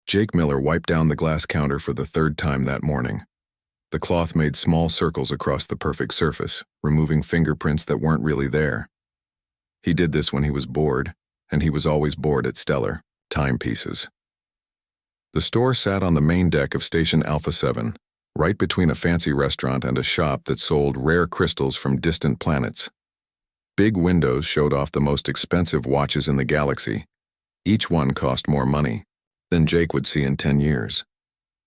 Jake Miller wiped down the glass counter for the third time that morning. The cloth made small circles across the perfect surface, removing fingerprints that weren't really there. He did this when he was bored, and he was always bored at Stellar Timepieces. The store sat on the main deck of Station Alpha 7, right between a fancy restaurant and a shop that sold rare crystals from distant planets. Big windows showed off the most expensive watches in the galaxy. Each one cost more money than Jake would see in 10 years.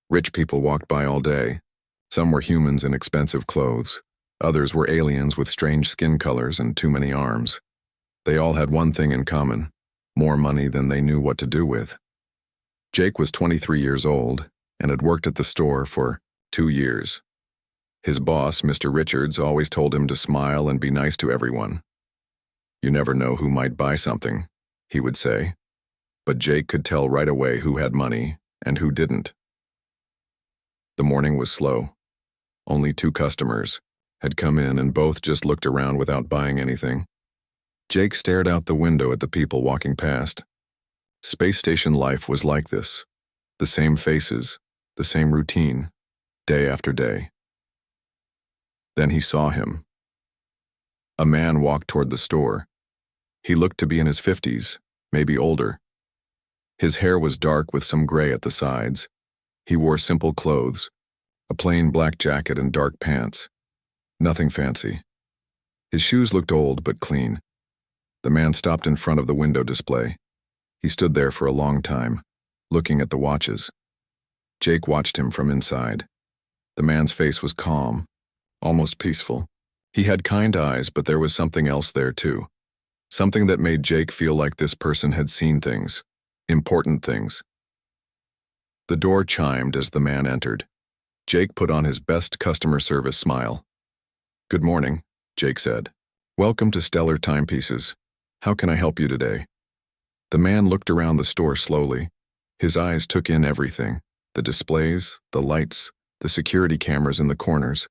Rich people walked by all day. Some were humans in expensive clothes. Others were aliens with strange skin colors and too many arms. They all had one thing in common: more money than they knew what to do with. Jake was 23 years old and had worked at the store for 2 years. His boss, Mr. Richards, always told him to smile and be nice to everyone. "You never know who might buy something," he would say. But Jake could tell right away who had money and who didn't. The morning was slow. Only 2 customers had come in and both just looked around without buying anything. Jake stared out the window at the people walking past. Space station life was like this. The same faces, the same routine, day after day. Then he saw him. A man walked toward the store. He looked to be in his 50s, maybe older. His hair was dark with some gray at the sides. He wore simple clothes, a plain black jacket and dark pants. Nothing fancy. His shoes looked old but clean. The man stopped in front of the window display. He stood there for a long time, looking at the watches. Jake watched him from inside. The man's face was calm, almost peaceful. He had kind eyes, but there was something else there too. Something that made Jake feel like this person had seen things, important things. The door chimed as the man entered. Jake put on his best customer service smile. "Good morning," Jake said. "Welcome to Stellar Timepieces. How can I help you today?" The man looked around the store slowly. His eyes took in everything: the displays, the lights, the security cameras in the corners.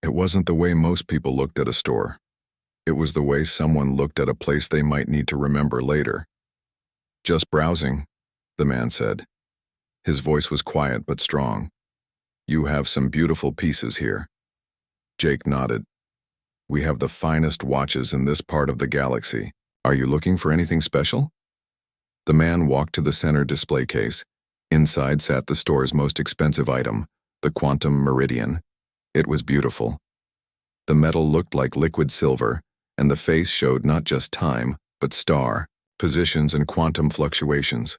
It wasn't the way most people looked at a store. It was the way someone looked at a place they might need to remember later. "Just browsing," the man said. His voice was quiet but strong. "You have some beautiful pieces here." Jake nodded. "We have the finest watches in this part of the galaxy. Are you looking for anything special?" The man walked to the center display case. Inside sat the store's most expensive item, the Quantum Meridian. It was beautiful. The metal looked like liquid silver, and the face showed not just time, but star, positions, and quantum fluctuations.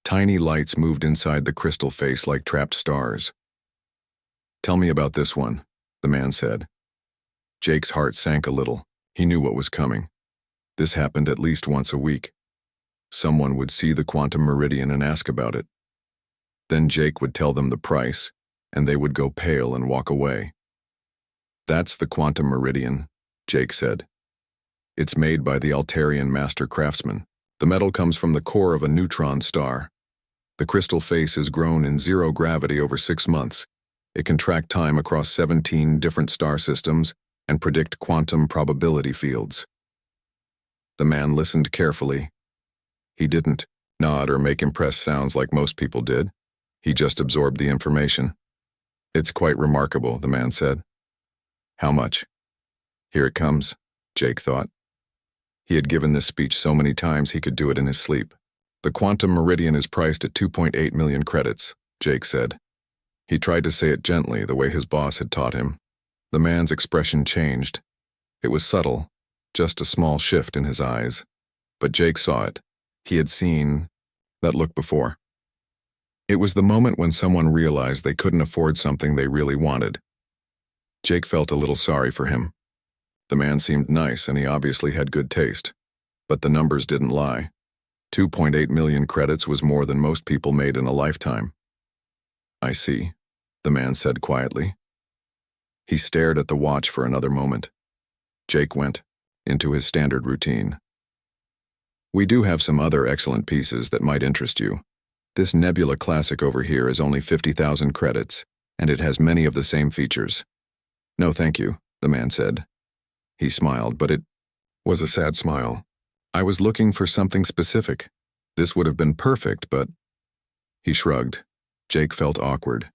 Tiny lights moved inside the crystal face like trapped stars. "Tell me about this one," the man said. Jake's heart sank a little. He knew what was coming. This happened at least once a week. Someone would see the Quantum Meridian and ask about it. Then Jake would tell them the price, and they would go pale and walk away. "That's the Quantum Meridian," Jake said. "It's made by the Altarian master craftsman. The metal comes from the core of a neutron star. The crystal face is grown in zero gravity over 6 months. It can track time across 17 different star systems and predict quantum probability fields." The man listened carefully. He didn't nod or make impressed sounds like most people did. He just absorbed the information. "It's quite remarkable," the man said. "How much?" "Here it comes," Jake thought. He had given this speech so many times he could do it in his sleep. "The Quantum Meridian is priced at 2.8 million credits, Jake said. He tried to say it gently, the way his boss had taught him. The man's expression changed. It was subtle, just a small shift in his eyes. But Jake saw it. He had seen that look before. It was the moment when someone realized they couldn't afford something they really wanted. Jake felt a little sorry for him. The man seemed nice and he obviously had good taste. But the numbers didn't lie. 2.8 million credits was more than most people made in a lifetime. "I see," the man said quietly. He stared at the watch for another moment. Jake went into his standard routine. "We do have some other excellent pieces that might interest you. This Nebula Classic over here is only 50,000 credits, and it has many of the same features." "No, thank you," the man said. He smiled, but it was a sad smile. "I was looking for something specific. This would have been perfect, but..." He shrugged. Jake felt awkward.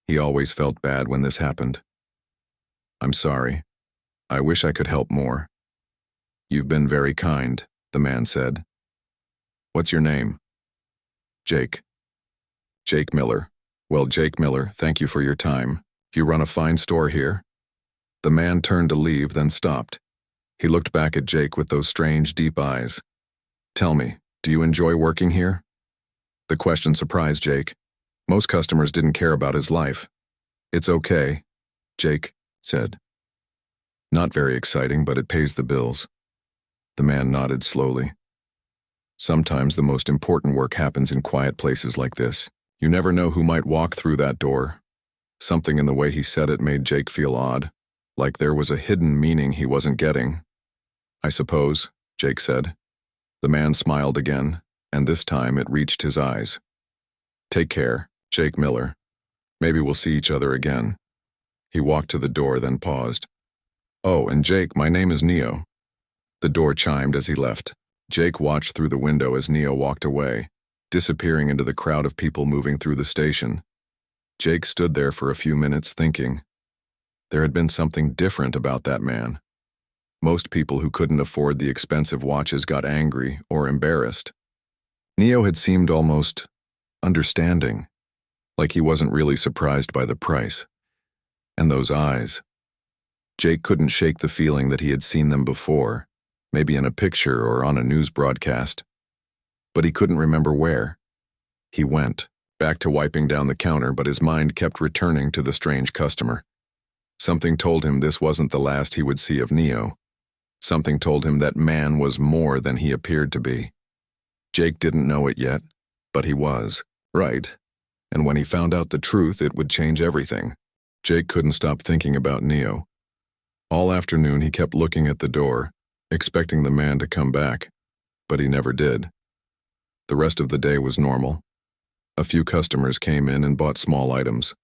He always felt bad when this happened. "I'm sorry. I wish I could help more." "You've been very kind," the man said. "What's your name?" "Jake." "Jake Miller. Well, Jake Miller, thank you for your time. You run a fine store here?" The man turned to leave, then stopped. He looked back at Jake with those strange, deep eyes. "Tell me, do you enjoy working here?" The question surprised Jake. Most customers didn't care about his life. "It's okay," Jake said. "Not very exciting, but it pays the bills." The man nodded slowly. "Sometimes the most important work happens in quiet places like this. You never know who might walk through that door." Something in the way he said it made Jake feel odd, like there was a hidden meaning he wasn't getting. "I suppose," Jake said. The man smiled again, and this time it reached his eyes. "Take care, Jake Miller. Maybe we'll see each other again." He walked to the door, then paused. "Oh, and Jake, my name is Neo." The door chimed as he left. Jake watched through the window as Neo walked away, disappearing into the crowd of people moving through the station. Jake stood there for a few minutes thinking. There had been something different about that man. Most people who couldn't afford the expensive watches got angry or embarrassed. Neo had seemed almost understanding, like he wasn't really surprised by the price. And those eyes. Jake couldn't shake the feeling that he had seen them before, maybe in a picture or on a news broadcast. But he couldn't remember where. He went back to wiping down the counter, but his mind kept returning to the strange customer. Something told him this wasn't the last he would see of Neo. Something told him that man was more than he appeared to be. Jake didn't know it yet, but he was, right? And when he found out the truth, it would change everything. Jake couldn't stop thinking about Neo. All afternoon he kept looking at the door, expecting the man to come back, but he never did. The rest of the day was normal. A few customers came in and bought small items.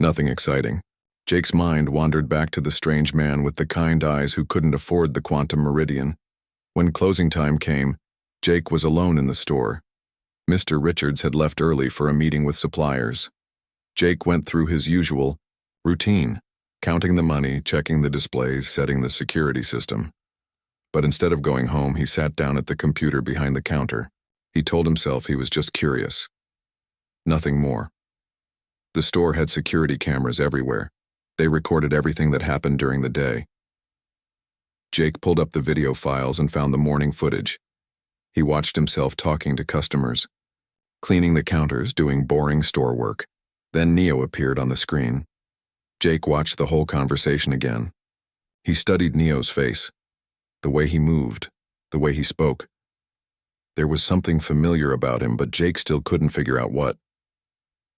Nothing exciting. Jake's mind wandered back to the strange man with the kind eyes who couldn't afford the quantum meridian. When closing time came, Jake was alone in the store. Mr. Richards had left early for a meeting with suppliers. Jake went through his usual routine, counting the money, checking the displays, setting the security system. But instead of going home, he sat down at the computer behind the counter. He told himself he was just curious. Nothing more. The store had security cameras everywhere. They recorded everything that happened during the day. Jake pulled up the video files and found the morning footage. He watched himself talking to customers, cleaning the counters, doing boring store work. Then Neo appeared on the screen. Jake watched the whole conversation again. He studied Neo's face, the way he moved, the way he spoke. There was something familiar about him, but Jake still couldn't figure out what.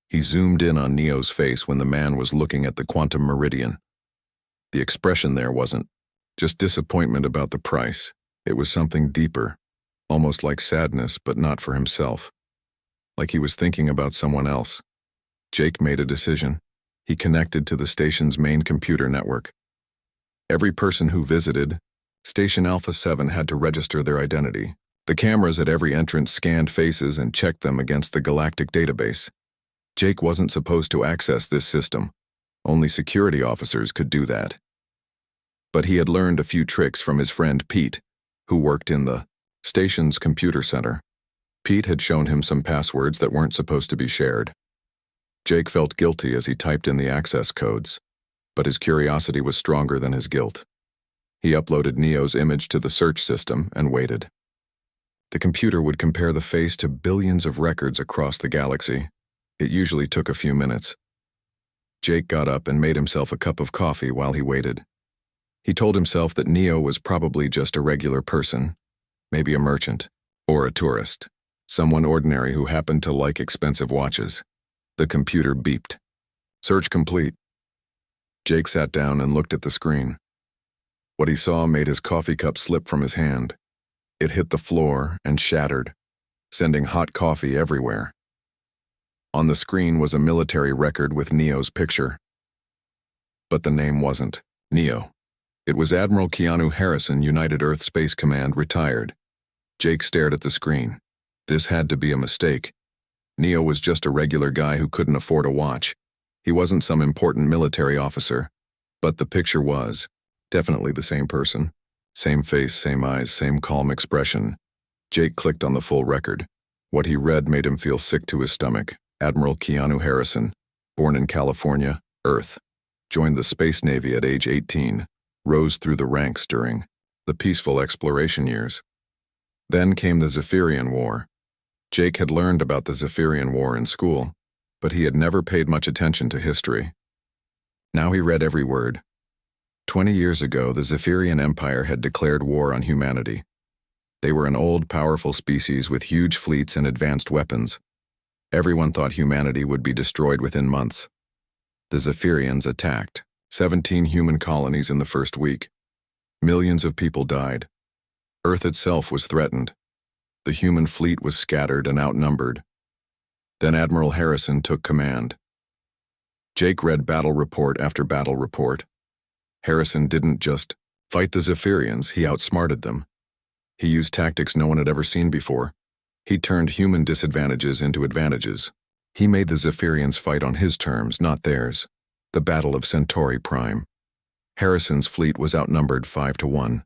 He zoomed in on Neo's face when the man was looking at the quantum meridian. The expression there wasn't just disappointment about the price. It was something deeper, almost like sadness, but not for himself. Like he was thinking about someone else. Jake made a decision. He connected to the station's main computer network. Every person who visited Station Alpha 7 had to register their identity. The cameras at every entrance scanned faces and checked them against the galactic database. Jake wasn't supposed to access this system. Only security officers could do that. But he had learned a few tricks from his friend Pete, who worked in the station's computer center. Pete had shown him some passwords that weren't supposed to be shared. Jake felt guilty as he typed in the access codes, but his curiosity was stronger than his guilt. He uploaded Neo's image to the search system and waited. The computer would compare the face to billions of records across the galaxy. It usually took a few minutes. Jake got up and made himself a cup of coffee while he waited. He told himself that Neo was probably just a regular person, maybe a merchant, or a tourist, someone ordinary who happened to like expensive watches. The computer beeped. Search complete. Jake sat down and looked at the screen. What he saw made his coffee cup slip from his hand. It hit the floor and shattered, sending hot coffee everywhere. On the screen was a military record with Neo's picture. But the name wasn't Neo. It was Admiral Keanu Harrison, United Earth Space Command, retired. Jake stared at the screen. This had to be a mistake. Neo was just a regular guy who couldn't afford a watch. He wasn't some important military officer. But the picture was definitely the same person. Same face, same eyes, same calm expression. Jake clicked on the full record. What he read made him feel sick to his stomach. Admiral Keanu Harrison, born in California, Earth. Joined the Space Navy at age 18. Rose through the ranks during the peaceful exploration years. Then came the Zephyrian War. Jake had learned about the Zephyrian War in school, but he had never paid much attention to history. Now he read every word. 20 years ago, the Zephyrian Empire had declared war on humanity. They were an old, powerful species with huge fleets and advanced weapons. Everyone thought humanity would be destroyed within months. The Zephyrians attacked 17 human colonies in the first week. Millions of people died. Earth itself was threatened. The human fleet was scattered and outnumbered. Then Admiral Harrison took command. Jake read battle report after battle report. Harrison didn't just fight the Zephyrians, he outsmarted them. He used tactics no one had ever seen before. He turned human disadvantages into advantages. He made the Zephyrians fight on his terms, not theirs. The Battle of Centauri Prime. Harrison's fleet was outnumbered 5-1.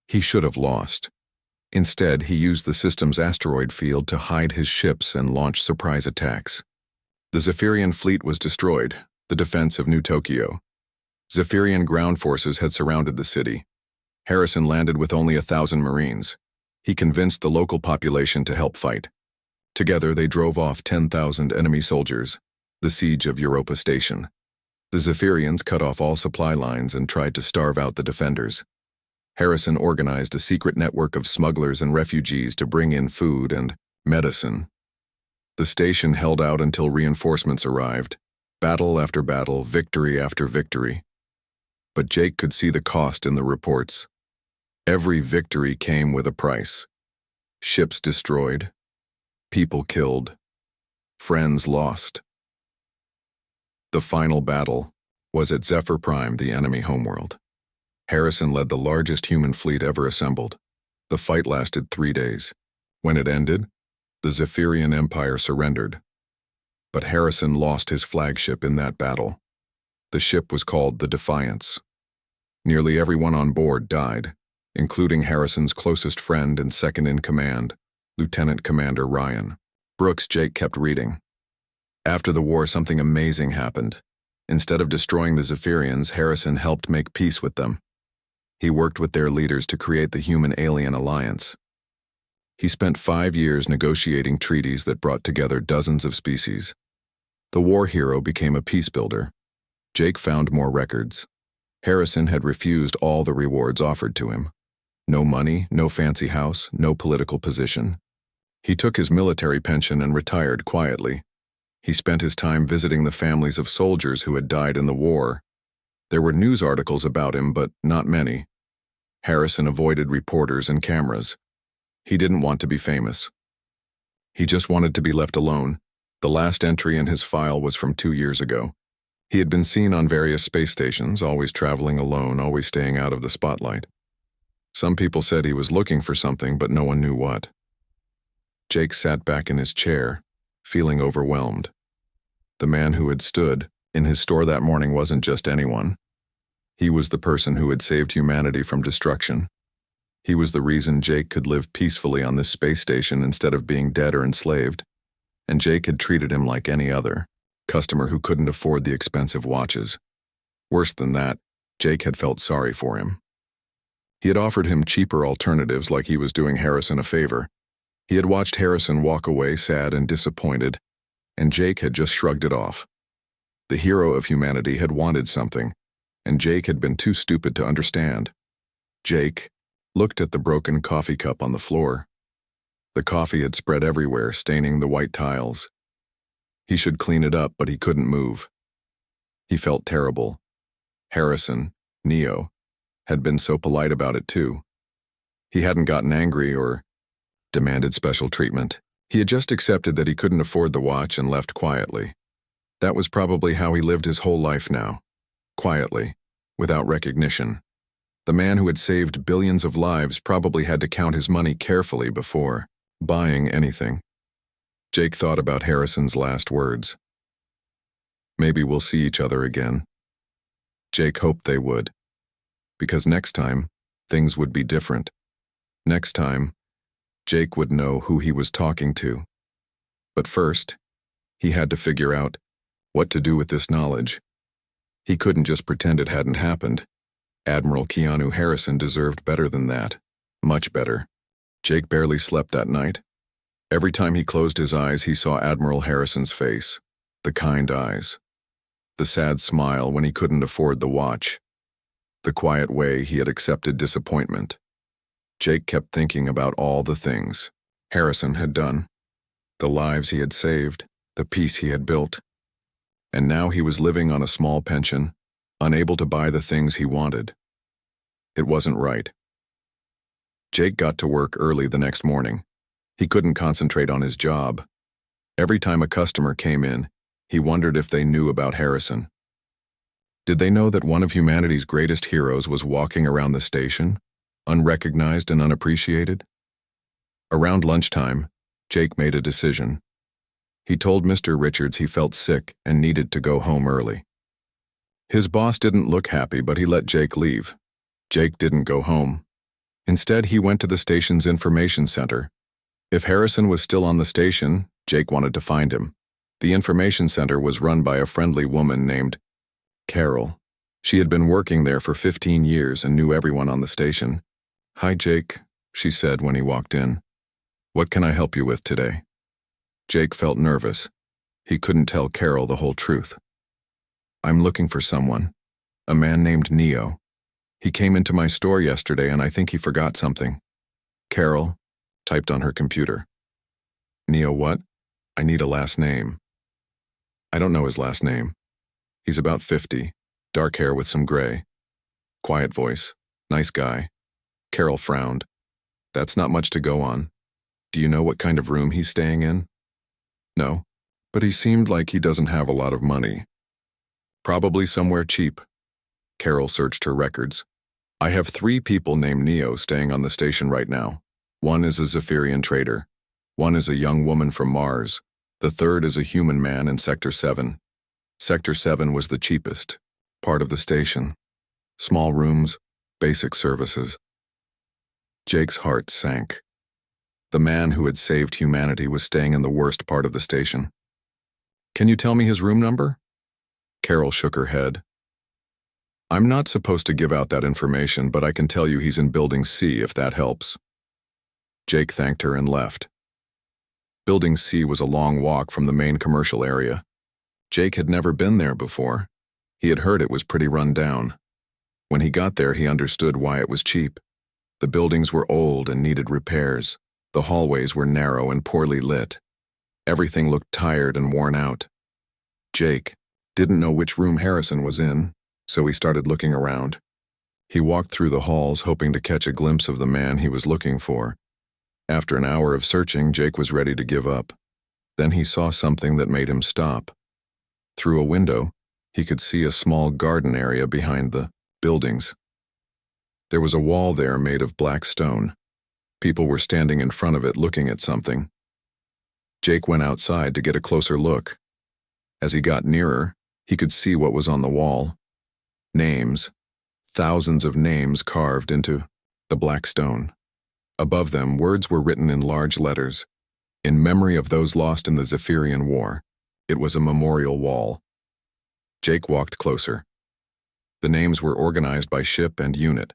He should have lost. Instead, he used the system's asteroid field to hide his ships and launch surprise attacks. The Zephyrian fleet was destroyed, the defense of New Tokyo. Zephyrian ground forces had surrounded the city. Harrison landed with only 1,000 Marines. He convinced the local population to help fight. Together, they drove off 10,000 enemy soldiers, the siege of Europa Station. The Zephyrians cut off all supply lines and tried to starve out the defenders. Harrison organized a secret network of smugglers and refugees to bring in food and medicine. The station held out until reinforcements arrived. Battle after battle, victory after victory. But Jake could see the cost in the reports. Every victory came with a price. Ships destroyed. People killed. Friends lost. The final battle was at Zephyr Prime, the enemy homeworld. Harrison led the largest human fleet ever assembled. The fight lasted 3 days. When it ended, the Zephyrian Empire surrendered. But Harrison lost his flagship in that battle. The ship was called the Defiance. Nearly everyone on board died, including Harrison's closest friend and second-in-command, Lieutenant Commander Ryan. Brooks. Jake kept reading. After the war, something amazing happened. Instead of destroying the Zephyrians, Harrison helped make peace with them. He worked with their leaders to create the Human-Alien Alliance. He spent 5 years negotiating treaties that brought together dozens of species. The war hero became a peace builder. Jake found more records. Harrison had refused all the rewards offered to him. No money, no fancy house, no political position. He took his military pension and retired quietly. He spent his time visiting the families of soldiers who had died in the war. There were news articles about him, but not many. Harrison avoided reporters and cameras. He didn't want to be famous. He just wanted to be left alone. The last entry in his file was from 2 years ago. He had been seen on various space stations, always traveling alone, always staying out of the spotlight. Some people said he was looking for something, but no one knew what. Jake sat back in his chair, feeling overwhelmed. The man who had stood in his store that morning wasn't just anyone. He was the person who had saved humanity from destruction. He was the reason Jake could live peacefully on this space station instead of being dead or enslaved. And Jake had treated him like any other customer who couldn't afford the expensive watches. Worse than that, Jake had felt sorry for him. He had offered him cheaper alternatives like he was doing Harrison a favor. He had watched Harrison walk away sad and disappointed, and Jake had just shrugged it off. The hero of humanity had wanted something, and Jake had been too stupid to understand. Jake looked at the broken coffee cup on the floor. The coffee had spread everywhere, staining the white tiles. He should clean it up, but he couldn't move. He felt terrible. Harrison, Neo, had been so polite about it too. He hadn't gotten angry or demanded special treatment. He had just accepted that he couldn't afford the watch and left quietly. That was probably how he lived his whole life now. Quietly, without recognition. The man who had saved billions of lives probably had to count his money carefully before buying anything. Jake thought about Harrison's last words. Maybe we'll see each other again. Jake hoped they would, because next time, things would be different. Next time, Jake would know who he was talking to. But first, he had to figure out what to do with this knowledge. He couldn't just pretend it hadn't happened. Admiral Keanu Harrison deserved better than that. Much better. Jake barely slept that night. Every time he closed his eyes, he saw Admiral Harrison's face. The kind eyes. The sad smile when he couldn't afford the watch. The quiet way he had accepted disappointment. Jake kept thinking about all the things Harrison had done. The lives he had saved. The peace he had built. And now he was living on a small pension, unable to buy the things he wanted. It wasn't right. Jake got to work early the next morning. He couldn't concentrate on his job. Every time a customer came in, he wondered if they knew about Harrison. Did they know that one of humanity's greatest heroes was walking around the station, unrecognized and unappreciated? Around lunchtime, Jake made a decision. He told Mr. Richards he felt sick and needed to go home early. His boss didn't look happy, but he let Jake leave. Jake didn't go home. Instead, he went to the station's information center. If Harrison was still on the station, Jake wanted to find him. The information center was run by a friendly woman named Carol. She had been working there for 15 years and knew everyone on the station. "Hi, Jake," she said when he walked in. "What can I help you with today?" Jake felt nervous. He couldn't tell Carol the whole truth. "I'm looking for someone. A man named Neo. He came into my store yesterday and I think he forgot something." Carol typed on her computer. "Neo what? I need a last name." "I don't know his last name. He's about 50, dark hair with some gray. Quiet voice, nice guy." Carol frowned. "That's not much to go on. Do you know what kind of room he's staying in?" "No, but he seemed like he doesn't have a lot of money. Probably somewhere cheap." Carol searched her records. "I have 3 people named Neo staying on the station right now. One is a Zephyrian trader. One is a young woman from Mars. The third is a human man in Sector 7. Sector 7 was the cheapest part of the station. Small rooms, basic services." Jake's heart sank. The man who had saved humanity was staying in the worst part of the station. "Can you tell me his room number?" Carol shook her head. "I'm not supposed to give out that information, but I can tell you he's in Building C if that helps." Jake thanked her and left. Building C was a long walk from the main commercial area. Jake had never been there before. He had heard it was pretty run down. When he got there, he understood why it was cheap. The buildings were old and needed repairs. The hallways were narrow and poorly lit. Everything looked tired and worn out. Jake didn't know which room Harrison was in, so he started looking around. He walked through the halls hoping to catch a glimpse of the man he was looking for. After an hour of searching, Jake was ready to give up. Then he saw something that made him stop. Through a window, he could see a small garden area behind the buildings. There was a wall there made of black stone. People were standing in front of it looking at something. Jake went outside to get a closer look. As he got nearer, he could see what was on the wall. Names. Thousands of names carved into the black stone. Above them, words were written in large letters. In memory of those lost in the Zephyrian War. It was a memorial wall. Jake walked closer. The names were organized by ship and unit.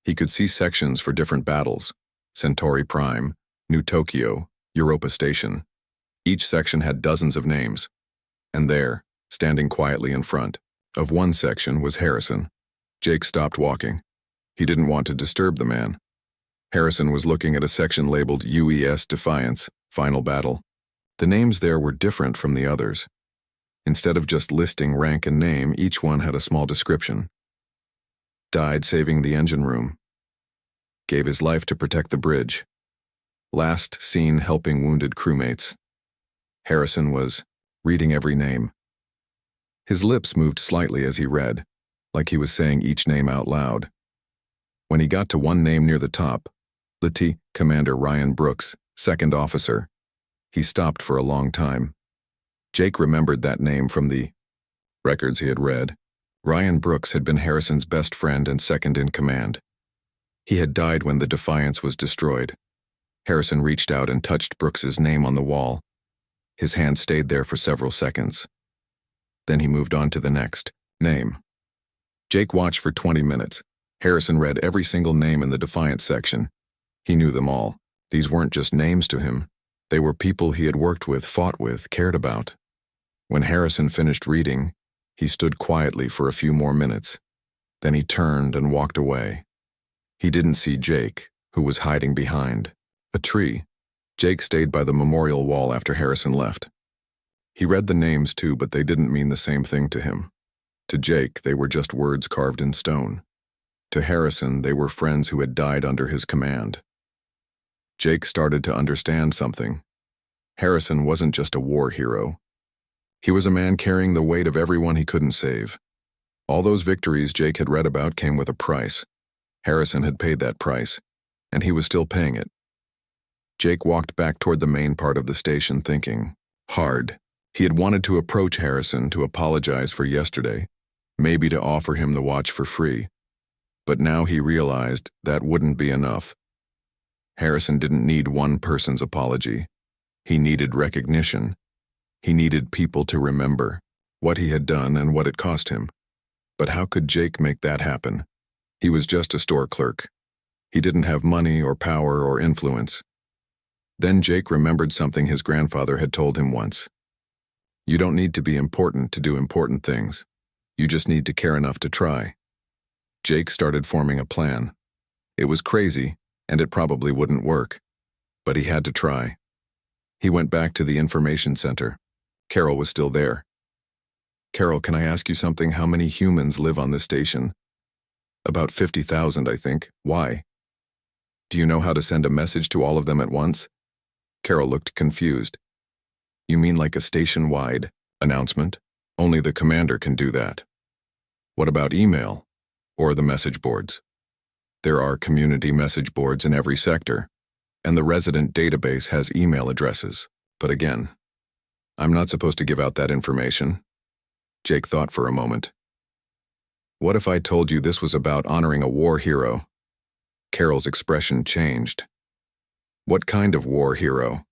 He could see sections for different battles. Centauri Prime, New Tokyo, Europa Station. Each section had dozens of names. And there, standing quietly in front of one section, was Harrison. Jake stopped walking. He didn't want to disturb the man. Harrison was looking at a section labeled UES Defiance, Final Battle. The names there were different from the others. Instead of just listing rank and name, each one had a small description. Died saving the engine room. Gave his life to protect the bridge. Last seen helping wounded crewmates. Harrison was reading every name. His lips moved slightly as he read, like he was saying each name out loud. When he got to one name near the top, Lieutenant Commander Ryan Brooks, 2nd Officer. He stopped for a long time. Jake remembered that name from the records he had read. Ryan Brooks had been Harrison's best friend and second in command. He had died when the Defiance was destroyed. Harrison reached out and touched Brooks's name on the wall. His hand stayed there for several seconds. Then he moved on to the next name. Jake watched for 20 minutes. Harrison read every single name in the Defiance section. He knew them all. These weren't just names to him. They were people he had worked with, fought with, cared about. When Harrison finished reading, he stood quietly for a few more minutes. Then he turned and walked away. He didn't see Jake, who was hiding behind a tree. Jake stayed by the memorial wall after Harrison left. He read the names too, but they didn't mean the same thing to him. To Jake, they were just words carved in stone. To Harrison, they were friends who had died under his command. Jake started to understand something. Harrison wasn't just a war hero. He was a man carrying the weight of everyone he couldn't save. All those victories Jake had read about came with a price. Harrison had paid that price, and he was still paying it. Jake walked back toward the main part of the station thinking hard. He had wanted to approach Harrison to apologize for yesterday, maybe to offer him the watch for free. But now he realized that wouldn't be enough. Harrison didn't need one person's apology. He needed recognition. He needed people to remember what he had done and what it cost him. But how could Jake make that happen? He was just a store clerk. He didn't have money or power or influence. Then Jake remembered something his grandfather had told him once. You don't need to be important to do important things. You just need to care enough to try. Jake started forming a plan. It was crazy, and it probably wouldn't work. But he had to try. He went back to the information center. Carol was still there. Carol, can I ask you something? How many humans live on this station? About 50,000, I think. Why? Do you know how to send a message to all of them at once? Carol looked confused. You mean like a station-wide announcement? Only the commander can do that. What about email? Or the message boards? There are community message boards in every sector, and the resident database has email addresses. But again, I'm not supposed to give out that information. Jake thought for a moment. What if I told you this was about honoring a war hero? Carol's expression changed. What kind of war hero?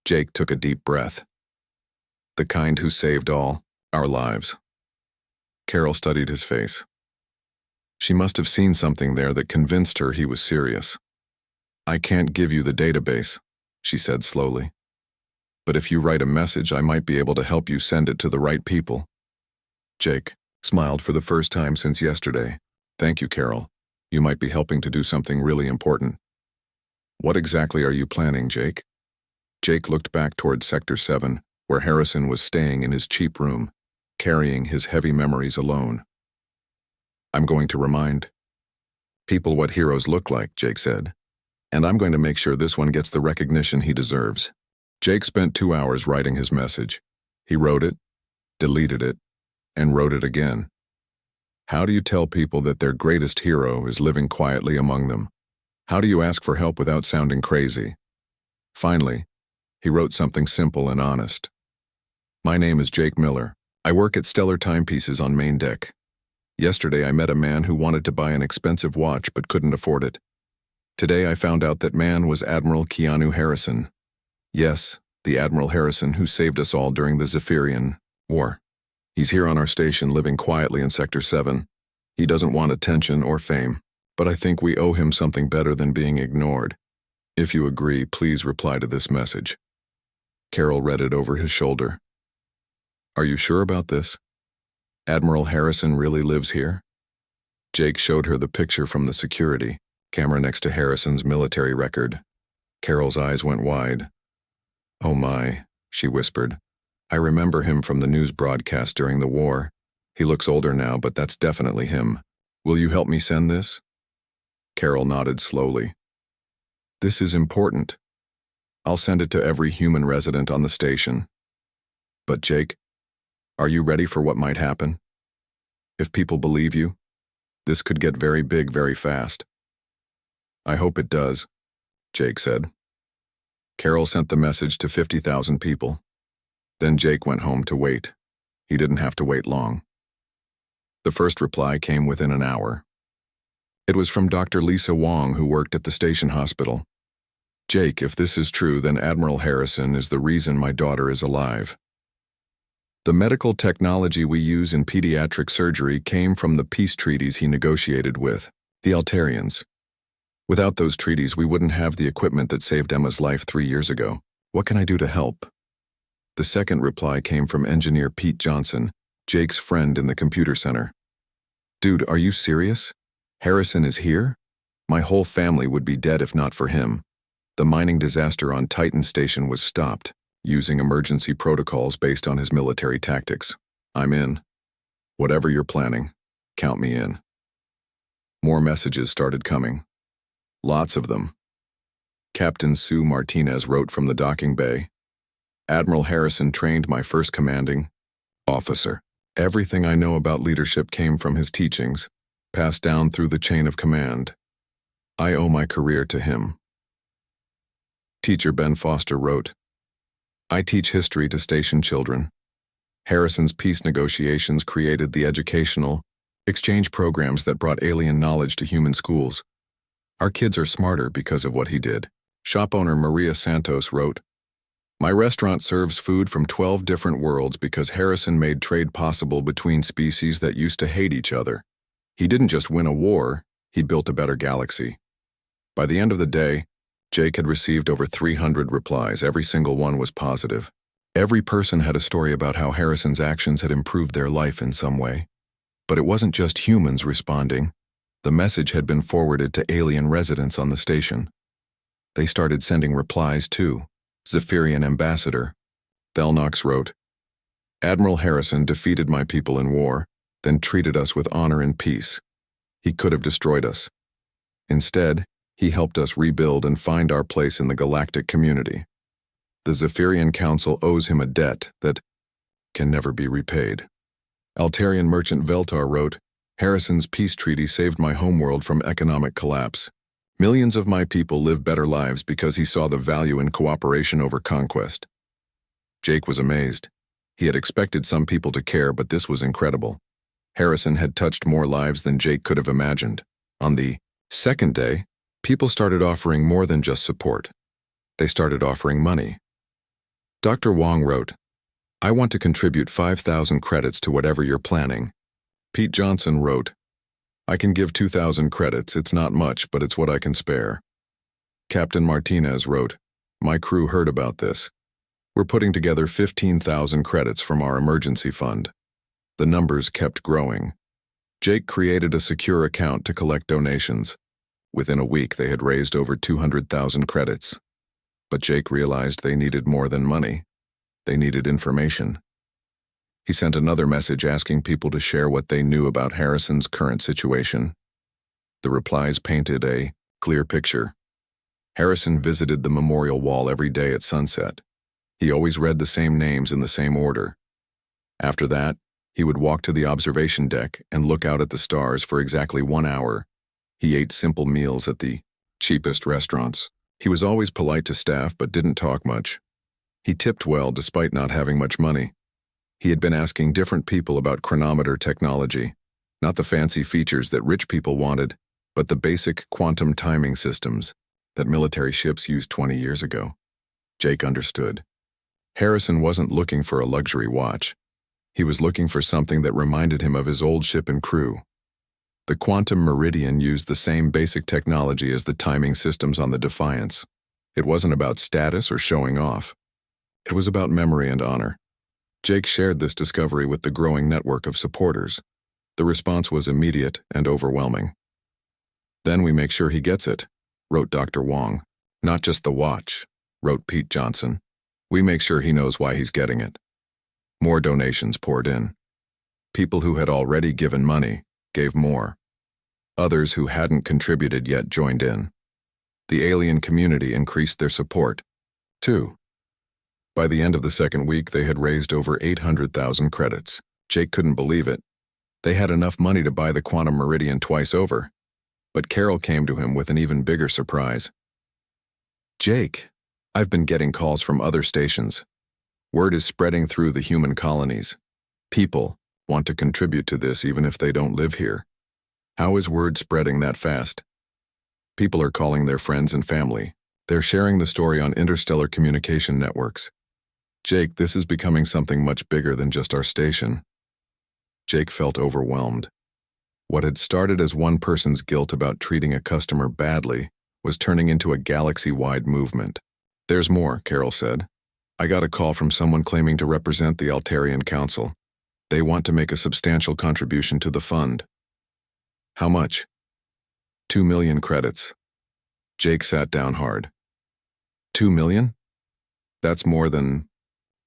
Jake took a deep breath. The kind who saved all our lives. Carol studied his face. She must have seen something there that convinced her he was serious. I can't give you the database, she said slowly. But if you write a message, I might be able to help you send it to the right people. Jake smiled for the first time since yesterday. Thank you, Carol. You might be helping to do something really important. What exactly are you planning, Jake? Jake looked back toward Sector 7, where Harrison was staying in his cheap room, carrying his heavy memories alone. I'm going to remind people what heroes look like, Jake said. And I'm going to make sure this one gets the recognition he deserves. Jake spent 2 hours writing his message. He wrote it, deleted it, and wrote it again. How do you tell people that their greatest hero is living quietly among them? How do you ask for help without sounding crazy? Finally, he wrote something simple and honest. My name is Jake Miller. I work at Stellar Timepieces on main deck. Yesterday I met a man who wanted to buy an expensive watch but couldn't afford it. Today I found out that man was Admiral Keanu Harrison. Yes, the Admiral Harrison who saved us all during the Zephyrian War. He's here on our station living quietly in Sector 7. He doesn't want attention or fame, but I think we owe him something better than being ignored. If you agree, please reply to this message. Carol read it over his shoulder. Are you sure about this? Admiral Harrison really lives here? Jake showed her the picture from the security camera next to Harrison's military record. Carol's eyes went wide. Oh my, she whispered. I remember him from the news broadcast during the war. He looks older now, but that's definitely him. Will you help me send this? Carol nodded slowly. This is important. I'll send it to every human resident on the station. But Jake, are you ready for what might happen? If people believe you, this could get very big very fast. I hope it does, Jake said. Carol sent the message to 50,000 people. Then Jake went home to wait. He didn't have to wait long. The first reply came within an hour. It was from Dr. Lisa Wong, who worked at the station hospital. Jake, if this is true, then Admiral Harrison is the reason my daughter is alive. The medical technology we use in pediatric surgery came from the peace treaties he negotiated with the Altarians. Without those treaties, we wouldn't have the equipment that saved Emma's life 3 years ago. What can I do to help? The second reply came from engineer Pete Johnson, Jake's friend in the computer center. Dude, are you serious? Harrison is here? My whole family would be dead if not for him. The mining disaster on Titan Station was stopped, using emergency protocols based on his military tactics. I'm in. Whatever you're planning, count me in. More messages started coming. Lots of them. Captain Sue Martinez wrote from the docking bay. Admiral Harrison trained my first commanding officer. Everything I know about leadership came from his teachings, passed down through the chain of command. I owe my career to him. Teacher Ben Foster wrote, I teach history to station children. Harrison's peace negotiations created the educational exchange programs that brought alien knowledge to human schools. Our kids are smarter because of what he did. Shop owner Maria Santos wrote, My restaurant serves food from 12 different worlds because Harrison made trade possible between species that used to hate each other. He didn't just win a war, he built a better galaxy. By the end of the day, Jake had received over 300 replies. Every single one was positive. Every person had a story about how Harrison's actions had improved their life in some way. But it wasn't just humans responding. The message had been forwarded to alien residents on the station. They started sending replies too. Zephyrian ambassador Thelnox wrote, Admiral Harrison defeated my people in war, then treated us with honor and peace. He could have destroyed us. Instead, he helped us rebuild and find our place in the galactic community. The Zephyrian Council owes him a debt that can never be repaid. Altarian merchant Veltar wrote, Harrison's peace treaty saved my homeworld from economic collapse. Millions of my people live better lives because he saw the value in cooperation over conquest. Jake was amazed. He had expected some people to care, but this was incredible. Harrison had touched more lives than Jake could have imagined. On the second day, people started offering more than just support. They started offering money. Dr. Wong wrote, I want to contribute 5,000 credits to whatever you're planning. Pete Johnson wrote, I can give 2,000 credits. It's not much, but it's what I can spare. Captain Martinez wrote, my crew heard about this. We're putting together 15,000 credits from our emergency fund. The numbers kept growing. Jake created a secure account to collect donations. Within a week, they had raised over 200,000 credits. But Jake realized they needed more than money. They needed information. He sent another message asking people to share what they knew about Harrison's current situation. The replies painted a clear picture. Harrison visited the memorial wall every day at sunset. He always read the same names in the same order. After that, he would walk to the observation deck and look out at the stars for exactly 1 hour. He ate simple meals at the cheapest restaurants. He was always polite to staff but didn't talk much. He tipped well despite not having much money. He had been asking different people about chronometer technology, not the fancy features that rich people wanted, but the basic quantum timing systems that military ships used 20 years ago. Jake understood. Harrison wasn't looking for a luxury watch. He was looking for something that reminded him of his old ship and crew. The quantum meridian used the same basic technology as the timing systems on the Defiance. It wasn't about status or showing off. It was about memory and honor. Jake shared this discovery with the growing network of supporters. The response was immediate and overwhelming. Then we make sure he gets it, wrote Dr. Wong. Not just the watch, wrote Pete Johnson. We make sure he knows why he's getting it. More donations poured in. People who had already given money gave more. Others who hadn't contributed yet joined in. The alien community increased their support, too. By the end of the second week, they had raised over 800,000 credits. Jake couldn't believe it. They had enough money to buy the quantum meridian twice over. But Carol came to him with an even bigger surprise. Jake, I've been getting calls from other stations. Word is spreading through the human colonies. People want to contribute to this even if they don't live here. How is word spreading that fast? People are calling their friends and family. They're sharing the story on interstellar communication networks. Jake, this is becoming something much bigger than just our station. Jake felt overwhelmed. What had started as one person's guilt about treating a customer badly was turning into a galaxy-wide movement. There's more, Carol said. I got a call from someone claiming to represent the Altarian Council. They want to make a substantial contribution to the fund. How much? 2 million credits. Jake sat down hard. 2 million? That's more than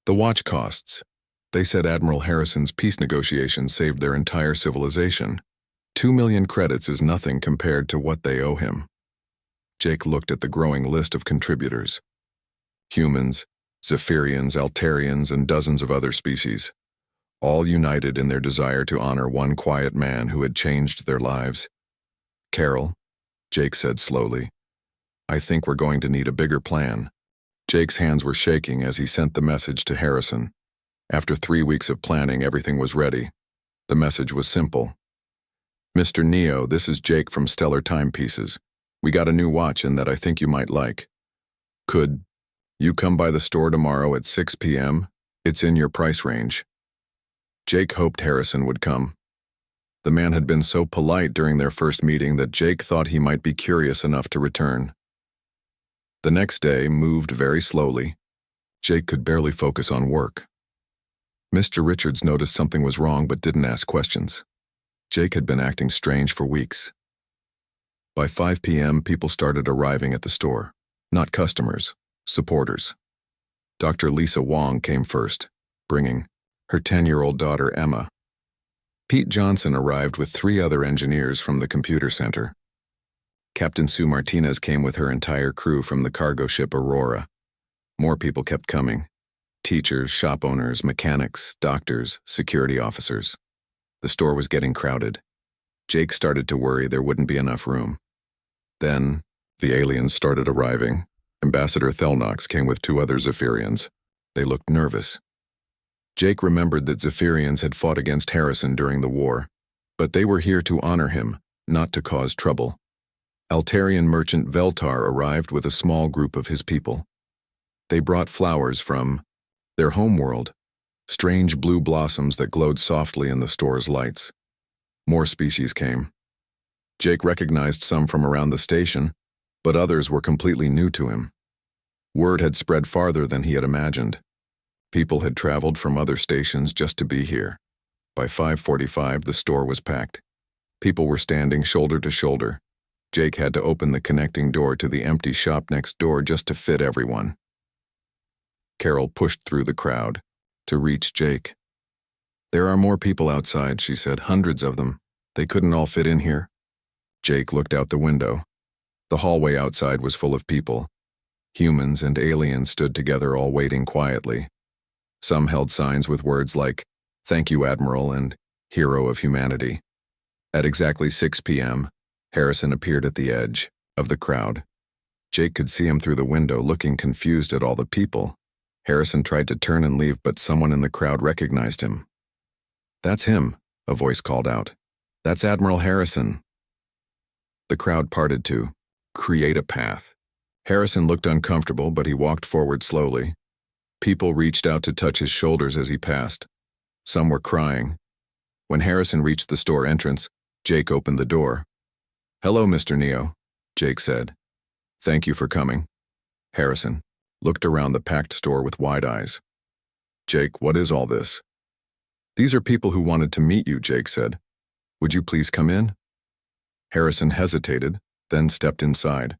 the watch costs. They said Admiral Harrison's peace negotiations saved their entire civilization. 2 million credits is nothing compared to what they owe him. Jake looked at the growing list of contributors. Humans, Zephyrians, Altarians, and dozens of other species, all united in their desire to honor one quiet man who had changed their lives. Carol, Jake said slowly, I think we're going to need a bigger plan. Jake's hands were shaking as he sent the message to Harrison. After 3 weeks of planning, everything was ready. The message was simple. Mr. Neo, this is Jake from Stellar Timepieces. We got a new watch in that I think you might like. Could you come by the store tomorrow at 6 p.m.? It's in your price range. Jake hoped Harrison would come. The man had been so polite during their first meeting that Jake thought he might be curious enough to return. The next day moved very slowly. Jake could barely focus on work. Mr. Richards noticed something was wrong but didn't ask questions. Jake had been acting strange for weeks. By 5 p.m., people started arriving at the store. Not customers, supporters. Dr. Lisa Wong came first, bringing her 10-year-old daughter Emma. Pete Johnson arrived with 3 other engineers from the computer center. Captain Sue Martinez came with her entire crew from the cargo ship Aurora. More people kept coming. Teachers, shop owners, mechanics, doctors, security officers. The store was getting crowded. Jake started to worry there wouldn't be enough room. Then, the aliens started arriving. Ambassador Thelnox came with 2 other Zephyrians. They looked nervous. Jake remembered that Zephyrians had fought against Harrison during the war, but they were here to honor him, not to cause trouble. Altarian merchant Veltar arrived with a small group of his people. They brought flowers from their homeworld, strange blue blossoms that glowed softly in the store's lights. More species came. Jake recognized some from around the station, but others were completely new to him. Word had spread farther than he had imagined. People had traveled from other stations just to be here. By 5:45, the store was packed. People were standing shoulder to shoulder. Jake had to open the connecting door to the empty shop next door just to fit everyone. Carol pushed through the crowd to reach Jake. There are more people outside, she said, hundreds of them. They couldn't all fit in here. Jake looked out the window. The hallway outside was full of people. Humans and aliens stood together, all waiting quietly. Some held signs with words like, "Thank you, Admiral," and "Hero of Humanity." At exactly 6 p.m., Harrison appeared at the edge of the crowd. Jake could see him through the window, looking confused at all the people. Harrison tried to turn and leave, but someone in the crowd recognized him. "That's him," a voice called out. "That's Admiral Harrison." The crowd parted to create a path. Harrison looked uncomfortable, but he walked forward slowly. People reached out to touch his shoulders as he passed. Some were crying. When Harrison reached the store entrance, Jake opened the door. "Hello, Mr. Neo," Jake said. "Thank you for coming." Harrison looked around the packed store with wide eyes. "Jake, what is all this?" "These are people who wanted to meet you," Jake said. "Would you please come in?" Harrison hesitated, then stepped inside.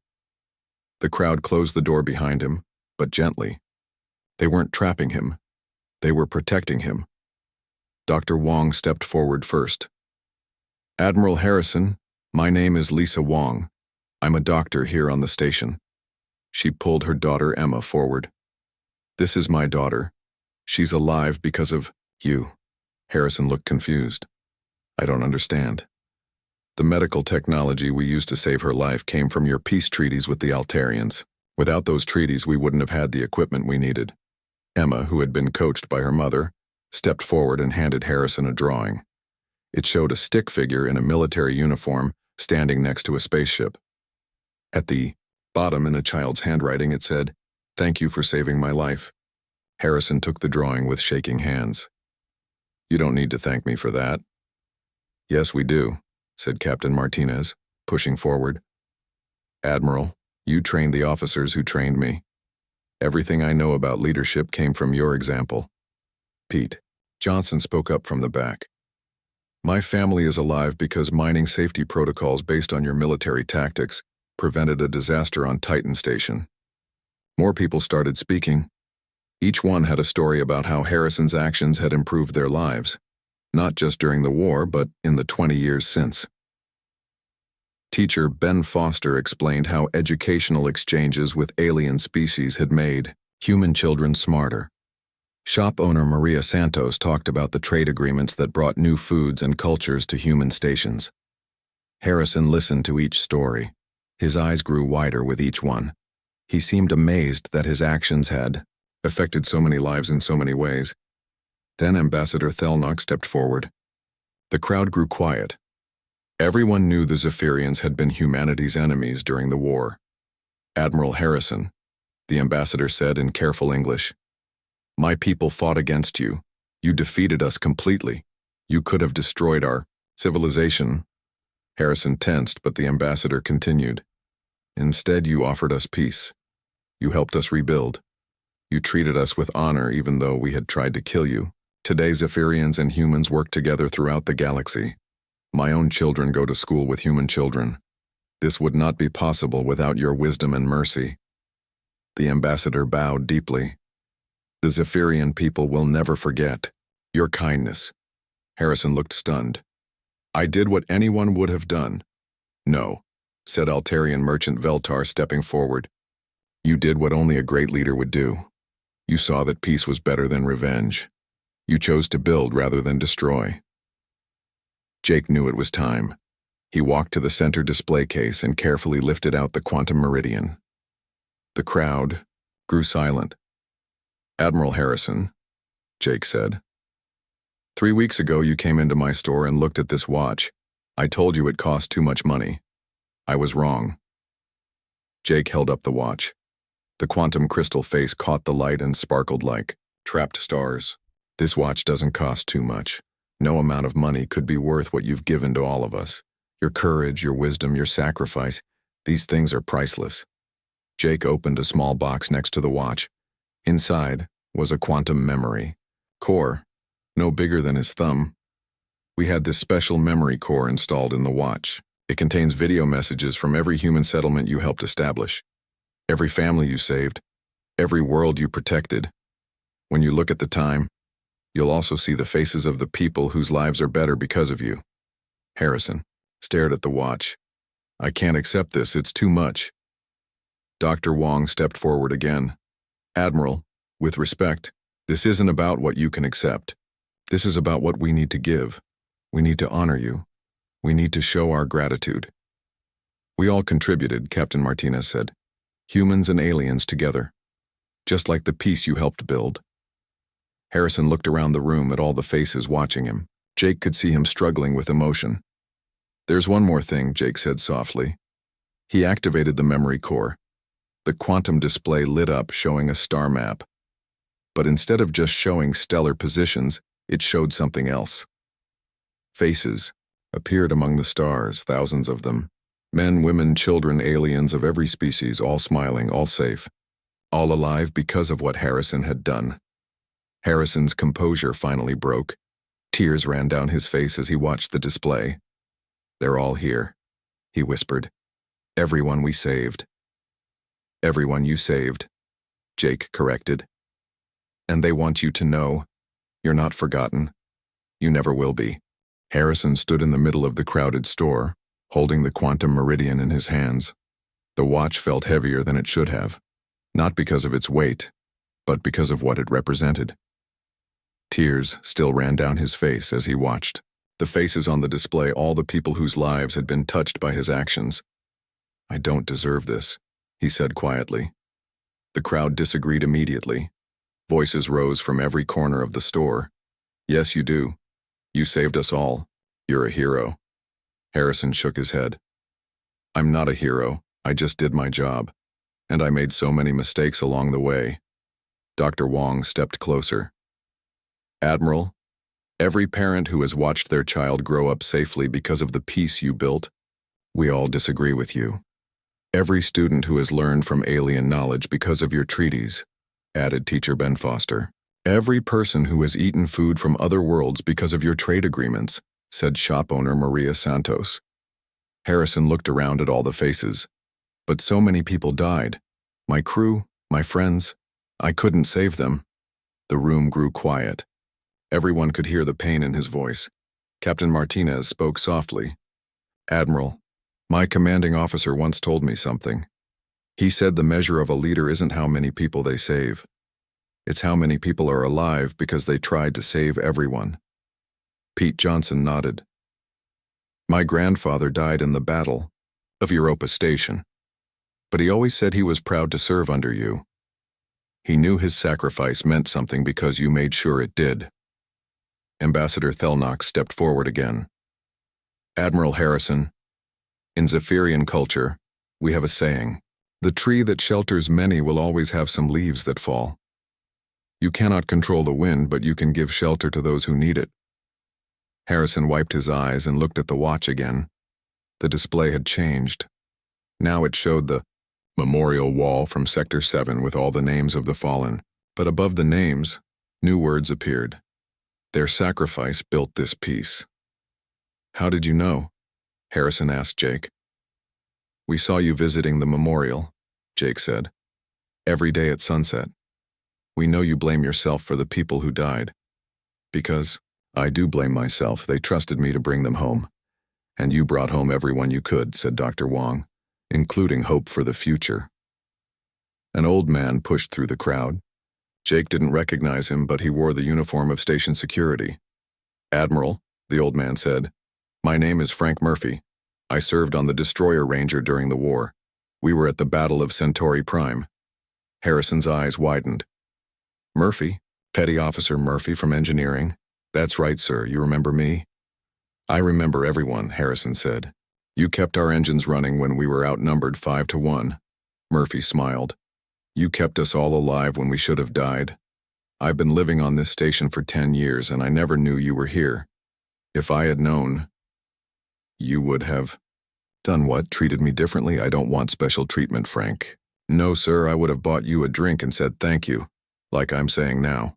The crowd closed the door behind him, but gently. They weren't trapping him. They were protecting him. Dr. Wong stepped forward first. "Admiral Harrison, my name is Lisa Wong. I'm a doctor here on the station." She pulled her daughter Emma forward. "This is my daughter. She's alive because of you." Harrison looked confused. "I don't understand." "The medical technology we used to save her life came from your peace treaties with the Altarians. Without those treaties, we wouldn't have had the equipment we needed. Emma, who had been coached by her mother, stepped forward and handed Harrison a drawing. It showed a stick figure in a military uniform standing next to a spaceship. At the bottom, in a child's handwriting, it said, "Thank you for saving my life." Harrison took the drawing with shaking hands. "You don't need to thank me for that." "Yes, we do," said Captain Martinez, pushing forward. "Admiral, you trained the officers who trained me. Everything I know about leadership came from your example." Pete Johnson spoke up from the back. "My family is alive because mining safety protocols based on your military tactics prevented a disaster on Titan Station." More people started speaking. Each one had a story about how Harrison's actions had improved their lives, not just during the war, but in the 20 years since. Teacher Ben Foster explained how educational exchanges with alien species had made human children smarter. Shop owner Maria Santos talked about the trade agreements that brought new foods and cultures to human stations. Harrison listened to each story. His eyes grew wider with each one. He seemed amazed that his actions had affected so many lives in so many ways. Then Ambassador Thelnock stepped forward. The crowd grew quiet. Everyone knew the Zephyrians had been humanity's enemies during the war. "Admiral Harrison," the ambassador said in careful English, "my people fought against you. You defeated us completely. You could have destroyed our civilization." Harrison tensed, but the ambassador continued. "Instead, you offered us peace. You helped us rebuild. You treated us with honor even though we had tried to kill you. Today, Zephyrians and humans work together throughout the galaxy. My own children go to school with human children. This would not be possible without your wisdom and mercy." The ambassador bowed deeply. "The Zephyrian people will never forget your kindness." Harrison looked stunned. "I did what anyone would have done." "No," said Altarian merchant Veltar, stepping forward. "You did what only a great leader would do. You saw that peace was better than revenge. You chose to build rather than destroy." Jake knew it was time. He walked to the center display case and carefully lifted out the quantum meridian. The crowd grew silent. "Admiral Harrison," Jake said. "3 weeks ago you came into my store and looked at this watch. I told you it cost too much money. I was wrong." Jake held up the watch. The quantum crystal face caught the light and sparkled like trapped stars. "This watch doesn't cost too much. No amount of money could be worth what you've given to all of us. Your courage, your wisdom, your sacrifice, these things are priceless." Jake opened a small box next to the watch. Inside was a quantum memory core, no bigger than his thumb. "We had this special memory core installed in the watch. It contains video messages from every human settlement you helped establish, every family you saved, every world you protected. When you look at the time, you'll also see the faces of the people whose lives are better because of you." Harrison stared at the watch. "I can't accept this, it's too much." Dr. Wong stepped forward again. "Admiral, with respect, this isn't about what you can accept. This is about what we need to give. We need to honor you. We need to show our gratitude." "We all contributed," Captain Martinez said. "Humans and aliens together. Just like the peace you helped build." Harrison looked around the room at all the faces watching him. Jake could see him struggling with emotion. "There's one more thing," Jake said softly. He activated the memory core. The quantum display lit up, showing a star map. But instead of just showing stellar positions, it showed something else. Faces appeared among the stars, thousands of them. Men, women, children, aliens of every species, all smiling, all safe, all alive because of what Harrison had done. Harrison's composure finally broke. Tears ran down his face as he watched the display. "They're all here," he whispered. "Everyone we saved." "Everyone you saved," Jake corrected. "And they want you to know you're not forgotten. You never will be." Harrison stood in the middle of the crowded store, holding the quantum meridian in his hands. The watch felt heavier than it should have, not because of its weight, but because of what it represented. Tears still ran down his face as he watched. The faces on the display, all the people whose lives had been touched by his actions. "I don't deserve this," he said quietly. The crowd disagreed immediately. Voices rose from every corner of the store. Yes, you do. You saved us all. You're a hero. Harrison shook his head. I'm not a hero. I just did my job. And I made so many mistakes along the way. Dr. Wong stepped closer. Admiral, every parent who has watched their child grow up safely because of the peace you built, we all disagree with you. Every student who has learned from alien knowledge because of your treaties, added Teacher Ben Foster. Every person who has eaten food from other worlds because of your trade agreements, said shop owner Maria Santos. Harrison looked around at all the faces. But so many people died. My crew, my friends. I couldn't save them. The room grew quiet. Everyone could hear the pain in his voice. Captain Martinez spoke softly. Admiral, my commanding officer once told me something. He said the measure of a leader isn't how many people they save. It's how many people are alive because they tried to save everyone. Pete Johnson nodded. My grandfather died in the Battle of Europa Station, but he always said he was proud to serve under you. He knew his sacrifice meant something because you made sure it did. Ambassador Thelnock stepped forward again. Admiral Harrison, in Zephyrian culture, we have a saying, the tree that shelters many will always have some leaves that fall. You cannot control the wind, but you can give shelter to those who need it. Harrison wiped his eyes and looked at the watch again. The display had changed. Now it showed the memorial wall from Sector 7 with all the names of the fallen, but above the names, new words appeared. Their sacrifice built this peace. How did you know? Harrison asked Jake. We saw you visiting the memorial, Jake said. Every day at sunset. We know you blame yourself for the people who died. Because I do blame myself. They trusted me to bring them home. And you brought home everyone you could, said Dr. Wong, including hope for the future. An old man pushed through the crowd. Jake didn't recognize him, but he wore the uniform of station security. Admiral, the old man said, my name is Frank Murphy. I served on the Destroyer Ranger during the war. We were at the Battle of Centauri Prime. Harrison's eyes widened. Murphy? Petty Officer Murphy from engineering? That's right, sir. You remember me? I remember everyone, Harrison said. You kept our engines running when we were outnumbered 5-1. Murphy smiled. You kept us all alive when we should have died. I've been living on this station for 10 years and I never knew you were here. If I had known, you would have done what? Treated me differently? I don't want special treatment, Frank. No, sir, I would have bought you a drink and said thank you, like I'm saying now.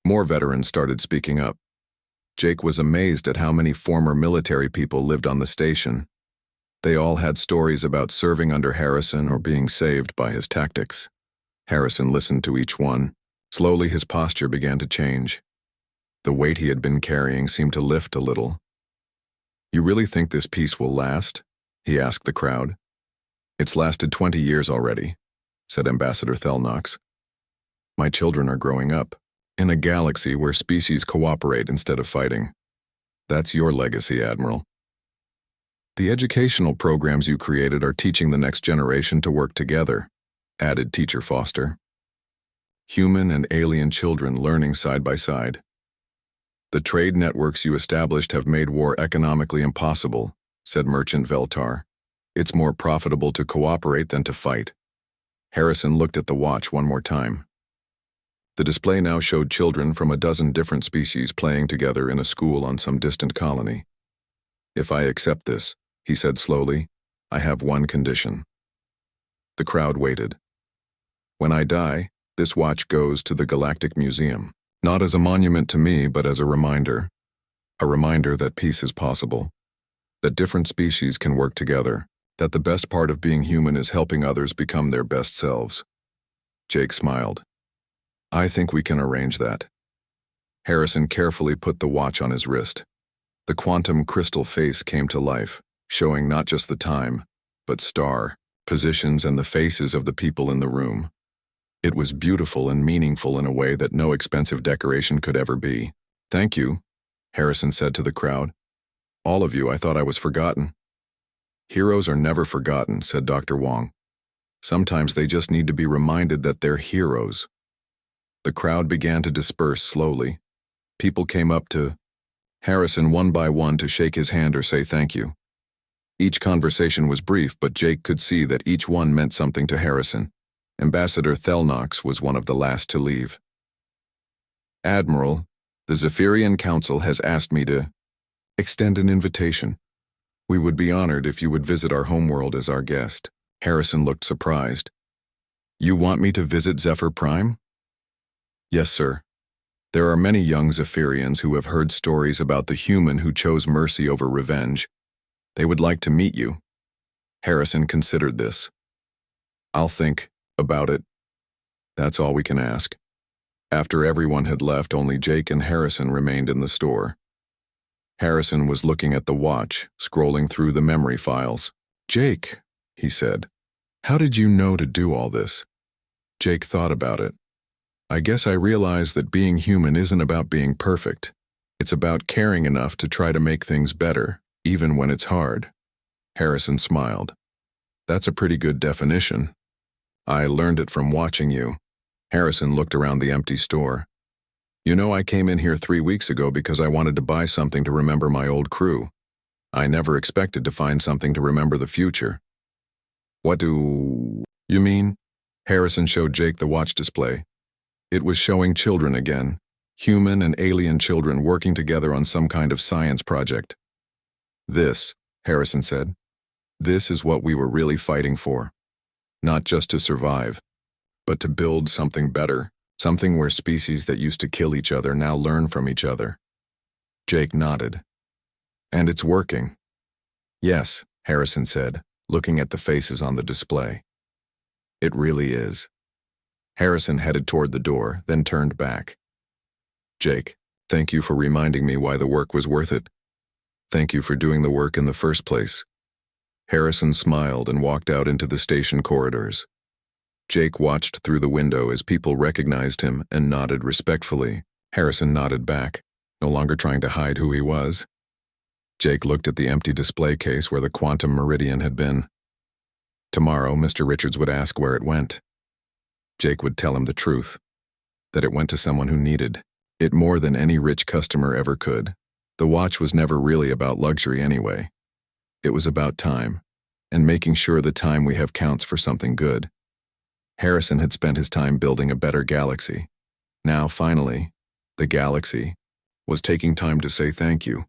More veterans started speaking up. Jake was amazed at how many former military people lived on the station. They all had stories about serving under Harrison or being saved by his tactics. Harrison listened to each one. Slowly his posture began to change. The weight he had been carrying seemed to lift a little. You really think this peace will last? He asked the crowd. It's lasted 20 years already, said Ambassador Thelnox. My children are growing up in a galaxy where species cooperate instead of fighting. That's your legacy, Admiral. The educational programs you created are teaching the next generation to work together, added Teacher Foster. Human and alien children learning side by side. The trade networks you established have made war economically impossible, said Merchant Veltar. It's more profitable to cooperate than to fight. Harrison looked at the watch one more time. The display now showed children from a dozen different species playing together in a school on some distant colony. If I accept this, he said slowly, I have one condition. The crowd waited. When I die, this watch goes to the Galactic Museum, not as a monument to me, but as a reminder that peace is possible, that different species can work together, that the best part of being human is helping others become their best selves. Jake smiled. I think we can arrange that. Harrison carefully put the watch on his wrist. The quantum crystal face came to life, showing not just the time, but star, positions, and the faces of the people in the room. It was beautiful and meaningful in a way that no expensive decoration could ever be. Thank you, Harrison said to the crowd. All of you, I thought I was forgotten. Heroes are never forgotten, said Dr. Wong. Sometimes they just need to be reminded that they're heroes. The crowd began to disperse slowly. People came up to Harrison one by one to shake his hand or say thank you. Each conversation was brief, but Jake could see that each one meant something to Harrison. Ambassador Thelnox was one of the last to leave. Admiral, the Zephyrian Council has asked me to extend an invitation. We would be honored if you would visit our homeworld as our guest. Harrison looked surprised. You want me to visit Zephyr Prime? Yes, sir. There are many young Zephyrians who have heard stories about the human who chose mercy over revenge. They would like to meet you. Harrison considered this. I'll think about it. That's all we can ask. After everyone had left, only Jake and Harrison remained in the store. Harrison was looking at the watch, scrolling through the memory files. Jake, he said, how did you know to do all this? Jake thought about it. I guess I realized that being human isn't about being perfect. It's about caring enough to try to make things better, even when it's hard. Harrison smiled. That's a pretty good definition. I learned it from watching you. Harrison looked around the empty store. You know, I came in here 3 weeks ago because I wanted to buy something to remember my old crew. I never expected to find something to remember the future. What do you mean? Harrison showed Jake the watch display. It was showing children again, human and alien children working together on some kind of science project. This, Harrison said, this is what we were really fighting for. Not just to survive, but to build something better, something where species that used to kill each other now learn from each other. Jake nodded. And it's working. Yes, Harrison said, looking at the faces on the display. It really is. Harrison headed toward the door, then turned back. Jake, thank you for reminding me why the work was worth it. Thank you for doing the work in the first place. Harrison smiled and walked out into the station corridors. Jake watched through the window as people recognized him and nodded respectfully. Harrison nodded back, no longer trying to hide who he was. Jake looked at the empty display case where the quantum meridian had been. Tomorrow, Mr. Richards would ask where it went. Jake would tell him the truth, that it went to someone who needed it more than any rich customer ever could. The watch was never really about luxury anyway. It was about time, and making sure the time we have counts for something good. Harrison had spent his time building a better galaxy. Now, finally, the galaxy was taking time to say thank you.